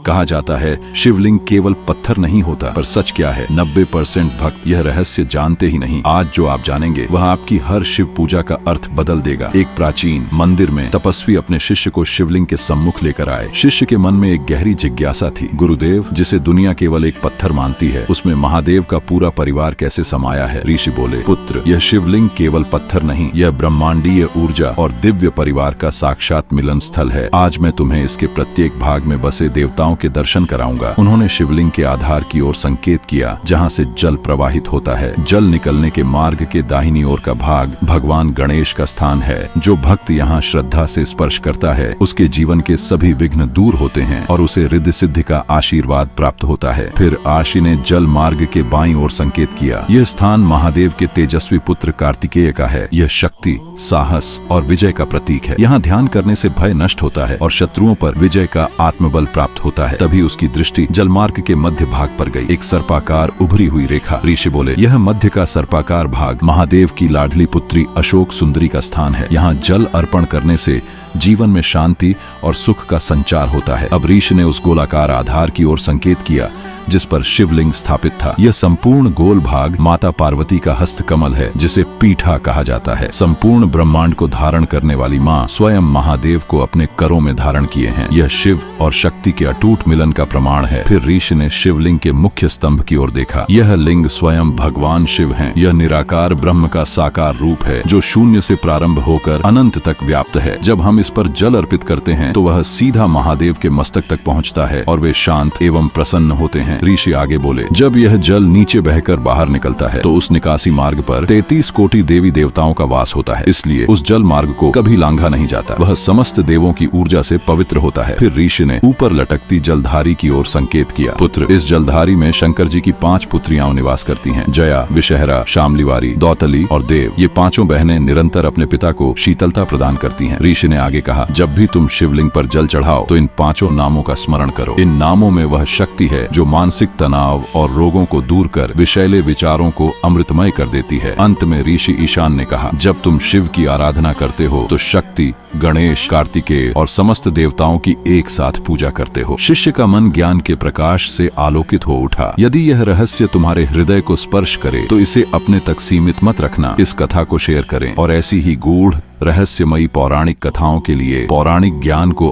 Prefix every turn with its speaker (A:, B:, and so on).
A: कहा जाता है शिवलिंग केवल पत्थर नहीं होता, पर सच क्या है 90% भक्त यह रहस्य जानते ही नहीं। आज जो आप जानेंगे वह आपकी हर शिव पूजा का अर्थ बदल देगा। एक प्राचीन मंदिर में तपस्वी अपने शिष्य को शिवलिंग के सम्मुख लेकर आए। शिष्य के मन में एक गहरी जिज्ञासा थी, गुरुदेव जिसे दुनिया केवल एक पत्थर मानती है, उसमें महादेव का पूरा परिवार कैसे समाया है? ऋषि बोले, पुत्र यह शिवलिंग केवल पत्थर नहीं, यह ब्रह्मांडीय ऊर्जा और दिव्य परिवार का साक्षात मिलन स्थल है। आज मैं तुम्हें इसके प्रत्येक भाग में बसे देवताओं के दर्शन कराऊंगा। उन्होंने शिवलिंग के आधार की ओर संकेत किया, जहाँ से जल प्रवाहित होता है। जल निकलने के मार्ग के दाहिनी ओर का भाग भगवान गणेश का स्थान है। जो भक्त यहाँ श्रद्धा से स्पर्श करता है उसके जीवन के सभी विघ्न दूर होते हैं और उसे रिद्धि सिद्धि का आशीर्वाद प्राप्त होता है। फिर आशी ने जल मार्ग के बाईं ओर संकेत किया, यह स्थान महादेव के तेजस्वी पुत्र कार्तिकेय का है। यह शक्ति, साहस और विजय का प्रतीक है। यहाँ ध्यान करने से भय नष्ट होता है और शत्रुओं पर विजय का आत्मबल प्राप्त होता है। तभी उसकी दृष्टि जलमार्ग के मध्य भाग पर गई, एक सर्पाकार उभरी हुई रेखा। ऋषि बोले, यह मध्य का सर्पाकार भाग महादेव की लाडली पुत्री अशोक सुंदरी का स्थान है। यहाँ जल अर्पण करने से जीवन में शांति और सुख का संचार होता है। अब ऋषि ने उस गोलाकार आधार की ओर संकेत किया जिस पर शिवलिंग स्थापित था। यह संपूर्ण गोल भाग माता पार्वती का हस्तकमल है, जिसे पीठा कहा जाता है। संपूर्ण ब्रह्मांड को धारण करने वाली माँ स्वयं महादेव को अपने करों में धारण किए हैं। यह शिव और शक्ति के अटूट मिलन का प्रमाण है। फिर ऋषि ने शिवलिंग के मुख्य स्तंभ की ओर देखा। यह लिंग स्वयं भगवान शिव हैं। यह निराकार ब्रह्म का साकार रूप है, जो शून्य से प्रारंभ होकर अनंत तक व्याप्त है। जब हम इस पर जल अर्पित करते हैं तो वह सीधा महादेव के मस्तक तक पहुँचता है और वे शांत एवं प्रसन्न होते हैं। ऋषि आगे बोले, जब यह जल नीचे बहकर बाहर निकलता है तो उस निकासी मार्ग पर 33 कोटि देवी देवताओं का वास होता है, इसलिए उस जल मार्ग को कभी लांघा नहीं जाता। वह समस्त देवों की ऊर्जा से पवित्र होता है। फिर ऋषि ने ऊपर लटकती जलधारी की ओर संकेत किया, पुत्र इस जलधारी में शंकर जी की 5 पुत्रियां निवास करती हैं, जया, विषहरा, शामलिवारी, दौतली और देव। ये 5 बहनें निरंतर अपने पिता को शीतलता प्रदान करती हैं। ऋषि ने आगे कहा, जब भी तुम शिवलिंग पर जल चढ़ाओ तो इन 5 नामों का स्मरण करो। इन नामों में वह शक्ति है जो मानसिक तनाव और रोगों को दूर कर विषैले विचारों को अमृतमय कर देती है। अंत में ऋषि ईशान ने कहा, जब तुम शिव की आराधना करते हो तो शक्ति, गणेश, कार्तिकेय और समस्त देवताओं की एक साथ पूजा करते हो। शिष्य का मन ज्ञान के प्रकाश से आलोकित हो उठा। यदि यह रहस्य तुम्हारे हृदय को स्पर्श करे तो इसे अपने तक सीमित मत रखना। इस कथा को शेयर करें और ऐसी ही गूढ़ रहस्यमयी पौराणिक कथाओं के लिए पौराणिक ज्ञान को